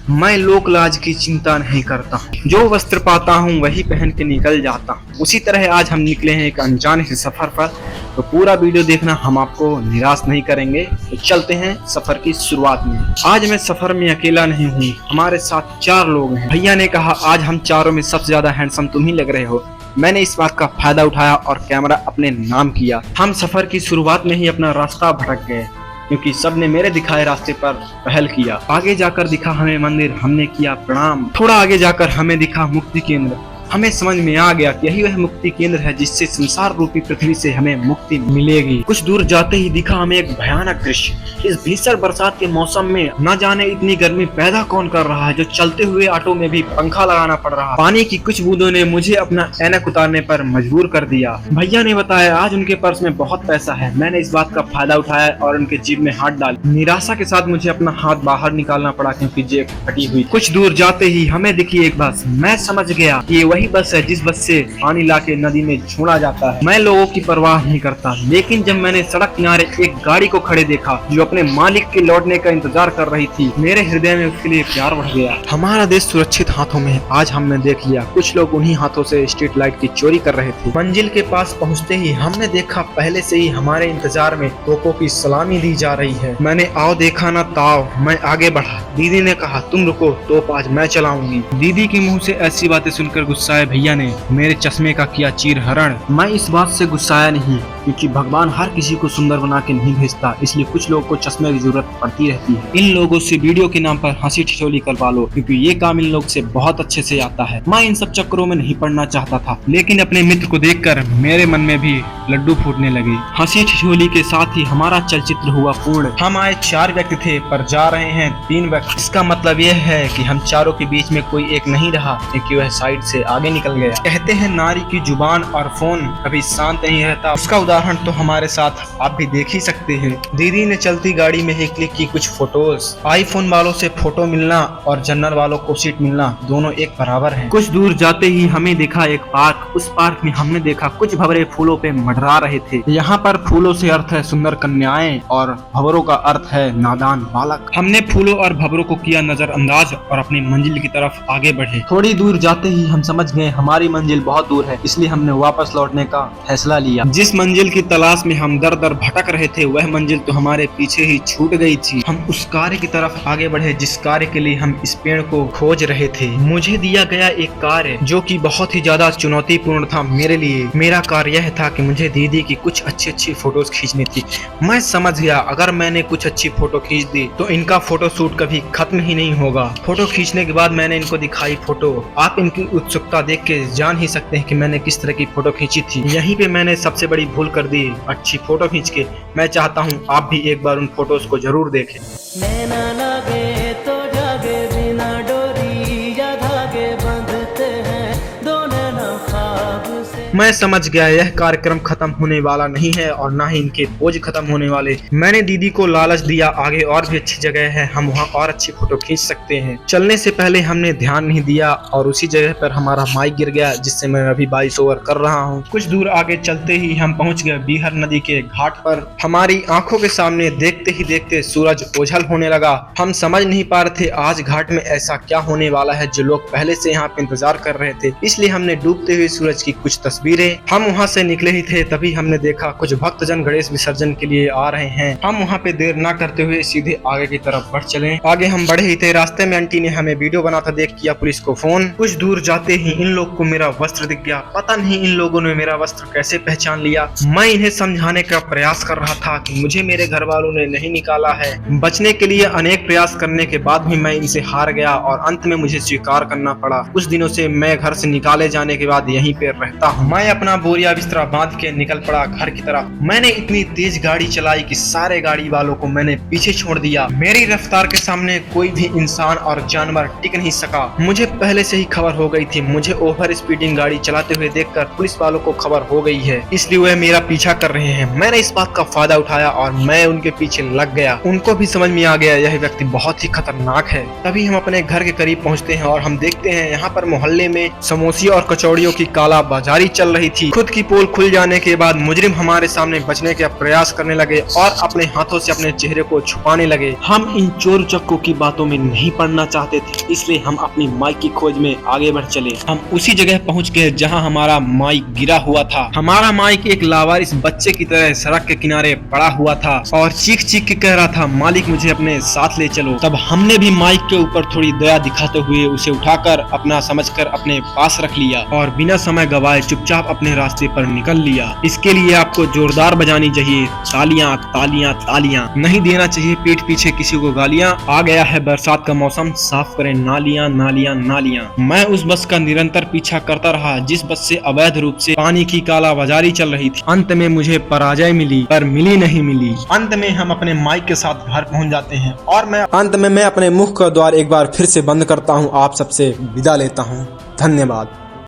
मैं लोक लाज की चिंता नहीं करता, जो वस्त्र पाता हूँ वही पहन के निकल जाता हूँ। उसी तरह आज हम निकले हैं एक अनजाने से सफर पर, तो पूरा वीडियो देखना, हम आपको निराश नहीं करेंगे। तो चलते हैं सफर की शुरुआत में। आज मैं सफर में अकेला नहीं हूँ, हमारे साथ 4 लोग हैं। भैया ने कहा आज हम चारों में सबसे ज्यादा हैंडसम तुम ही लग रहे हो। मैंने इस बात का फायदा उठाया और कैमरा अपने नाम किया। हम सफर की शुरुआत में ही अपना रास्ता भटक गए, क्योंकि सबने मेरे दिखाए रास्ते पर पहल किया। आगे जाकर दिखा हमें मंदिर, हमने किया प्रणाम। थोड़ा आगे जाकर हमें दिखा मुक्ति केंद्र। हमें समझ में आ गया कि यही वह मुक्ति केंद्र है जिससे संसार रूपी पृथ्वी से हमें मुक्ति मिलेगी। कुछ दूर जाते ही दिखा हमें एक भयानक दृश्य। इस भीषण बरसात के मौसम में न जाने इतनी गर्मी पैदा कौन कर रहा है, जो चलते हुए ऑटो में भी पंखा लगाना पड़ रहा। पानी की कुछ बूंदों ने मुझे अपना ऐनक उतारने पर मजबूर कर दिया। भैया ने बताया आज उनके पर्स में बहुत पैसा है। मैंने इस बात का फायदा उठाया और उनके जेब में हाथ डाल। निराशा के साथ मुझे अपना हाथ बाहर निकालना पड़ा, क्योंकि जेब फटी हुई। कुछ दूर जाते ही हमें दिखी एक बस। मैं समझ गया कि ये वही बस है जिस बस से पानी लाके नदी में छोड़ा जाता है। मैं लोगों की परवाह नहीं करता, लेकिन जब मैंने सड़क किनारे एक गाड़ी को खड़े देखा जो अपने मालिक के लौटने का इंतजार कर रही थी, मेरे हृदय में उसके लिए प्यार बढ़ गया। हमारा देश सुरक्षित हाथों में है, आज हमने देख लिया। कुछ लोग उन्हीं हाथों से स्ट्रीट लाइट की चोरी कर रहे थे। मंजिल के पास पहुँचते ही हमने देखा पहले से ही हमारे इंतजार में तोपों की सलामी दी जा रही है। मैंने आओ देखा ना ताव, मैं आगे बढ़ा। दीदी ने कहा तुम रुको, तोप आज मैं चलाऊंगी। दीदी के मुंह से ऐसी बातें सुनकर गुस्साए भैया ने मेरे चश्मे का किया चीर हरण। मैं इस बात से गुस्साया नहीं, क्योंकि भगवान हर किसी को सुंदर बना के नहीं भेजता, इसलिए कुछ लोगों को चश्मे की जरूरत पड़ती रहती है। इन लोगों से वीडियो के नाम पर हंसी ठिठोली करवा लो, क्योंकि ये काम इन लोग से बहुत अच्छे से आता है। मैं इन सब चक्करों में नहीं पड़ना चाहता था, लेकिन अपने मित्र को देखकर मेरे मन में भी लड्डू फूटने लगे। हंसी ठिठोली के साथ ही हमारा चलचित्र हुआ पूर्ण। हम आए 4 व्यक्ति थे, पर जा रहे हैं 3 व्यक्ति। इसका मतलब यह है कि हम चारों के बीच में कोई एक नहीं रहा, क्योंकि वह साइड से आगे निकल गया। कहते हैं नारी की जुबान और फोन कभी शांत नहीं रहता। उसका उदाहरण तो हमारे साथ आप भी देख ही सकते हैं। दीदी ने चलती गाड़ी में ही क्लिक की कुछ फोटोज। आईफोन वालों से फोटो मिलना और जनरल वालों को सीट मिलना दोनों एक बराबर हैं। कुछ दूर जाते ही हमें दिखा एक पार्क। उस पार्क में हमने देखा कुछ भंवरे फूलों पे मंडरा रहे थे। यहाँ पर फूलों से अर्थ है सुंदर कन्याएं और भंवरों का अर्थ है नादान बालक। हमने फूलों और भंवरों को किया नजरअंदाज और अपनी मंजिल की तरफ आगे बढ़े। थोड़ी दूर जाते ही हम समझ गए हमारी मंजिल बहुत दूर है, इसलिए हमने वापस लौटने का फैसला लिया। जिस मंजिल की तलाश में हम दर दर भटक रहे थे, वह मंजिल तो हमारे पीछे ही छूट गई थी। हम उस कार्य की तरफ आगे बढ़े जिस कार्य के लिए हम इस पेड़ को खोज रहे थे। मुझे दिया गया एक कार्य जो कि बहुत ही ज्यादा चुनौतीपूर्ण था मेरे लिए। मेरा कार्य यह था कि मुझे दीदी की कुछ अच्छी फोटोज खींचनी थी। मैं समझ गया अगर मैंने कुछ अच्छी फोटो खींच दी तो इनका फोटो शूट कभी खत्म ही नहीं होगा। फोटो खींचने के बाद मैंने इनको दिखाई फोटो। आप इनकी उत्सुकता देख के जान ही सकते हैं कि मैंने किस तरह की फोटो खींची थी। यहीं पे मैंने सबसे बड़ी भूल कर दी, अच्छी फोटो खींच के। मैं चाहता हूँ आप भी एक बार उन फोटोज को जरूर देखें। नैना लगे तो जागे बिना डोरी या धागे बंधते हैं दोनों न ख्वाब से। मैं समझ गया यह कार्यक्रम खत्म होने वाला नहीं है और ना ही इनके पोज खत्म होने वाले। मैंने दीदी को लालच दिया आगे और भी अच्छी जगह है, हम वहाँ और अच्छी फोटो खींच सकते हैं। चलने से पहले हमने ध्यान नहीं दिया और उसी जगह पर हमारा माइक गिर गया, जिससे मैं अभी वॉइस ओवर कर रहा हूँ। कुछ दूर आगे चलते ही हम पहुँच गए बीहर नदी के घाट पर। हमारी आंखों के सामने देखते ही देखते सूरज ओझल होने लगा। हम समझ नहीं पा रहे थे आज घाट में ऐसा क्या होने वाला है जो लोग पहले से यहाँ पे इंतजार कर रहे थे, इसलिए हमने डूबते हुए सूरज की कुछ तस्वीरें। हम वहाँ से निकले ही थे तभी हमने देखा कुछ भक्तजन गणेश विसर्जन के लिए आ रहे हैं। हम वहाँ पे देर ना करते हुए सीधे आगे की तरफ बढ़ चले। आगे हम बढ़े ही थे, रास्ते में आंटी ने हमें वीडियो बनाता देख किया पुलिस को फोन। कुछ दूर जाते ही इन लोग को मेरा वस्त्र दिख गया। पता नहीं इन लोगों ने मेरा वस्त्र कैसे पहचान लिया। मैं इन्हें समझाने का प्रयास कर रहा था कि मुझे मेरे घर वालों ने नहीं निकाला है। बचने के लिए अनेक प्रयास करने के बाद भी मैं इनसे हार गया और अंत में मुझे स्वीकार करना पड़ा। कुछ दिनों से मैं घर से निकाले जाने के बाद यहीं पे रहता हूँ। मैं अपना बोरिया बिस्तरा बांध के निकल पड़ा घर की तरफ। मैंने इतनी तेज गाड़ी चलाई कि सारे गाड़ी वालों को मैंने पीछे छोड़ दिया। मेरी रफ्तार के सामने कोई भी इंसान और जानवर टिक नहीं सका। मुझे पहले से ही खबर हो गई थी। मुझे ओवर स्पीडिंग गाड़ी चलाते हुए देखकर पुलिस वालों को खबर हो गई है, इसलिए वह मेरा पीछा कर रहे हैं। मैंने इस बात का फायदा उठाया और मैं उनके पीछे लग गया। उनको भी समझ में आ गया यह व्यक्ति बहुत ही खतरनाक है। तभी हम अपने घर के करीब पहुंचते हैं और हम देखते हैं यहाँ पर मोहल्ले में समोसे और कचौड़ियों की काला बाजारी चल चल रही थी। खुद की पोल खुल जाने के बाद मुजरिम हमारे सामने बचने का प्रयास करने लगे और अपने हाथों से अपने चेहरे को छुपाने लगे। हम इन चोर चक्कों की बातों में नहीं पड़ना चाहते थे, इसलिए हम अपनी माइक की खोज में आगे बढ़ चले। हम उसी जगह पहुंच गए जहां हमारा माइक गिरा हुआ था। हमारा माइक एक लावारिस बच्चे की तरह सड़क के किनारे पड़ा हुआ था और चीख चीख के कह रहा था, मालिक मुझे अपने साथ ले चलो। तब हमने भी माइक के ऊपर थोड़ी दया दिखाते हुए उसे उठाकर अपना समझकर अपने पास रख लिया और बिना समय गवाए चुपचाप अपने रास्ते पर निकल लिया। इसके लिए आपको जोरदार बजानी चाहिए, तालियां तालियां तालियां। नहीं देना चाहिए पीठ पीछे किसी को गालियां। आ गया है बरसात का मौसम, साफ करें नालियां नालियां नालियां। मैं उस बस का निरंतर पीछा करता रहा जिस बस से अवैध रूप से पानी की कालाबाजारी चल रही थी। अंत में मुझे पराजय मिली, पर मिली नहीं मिली। अंत में हम अपने माइक के साथ घर पहुंच जाते हैं और मैं अपने मुख का द्वार एक बार फिर से बंद करता हूं। आप सबसे विदा लेता हूं। धन्यवाद।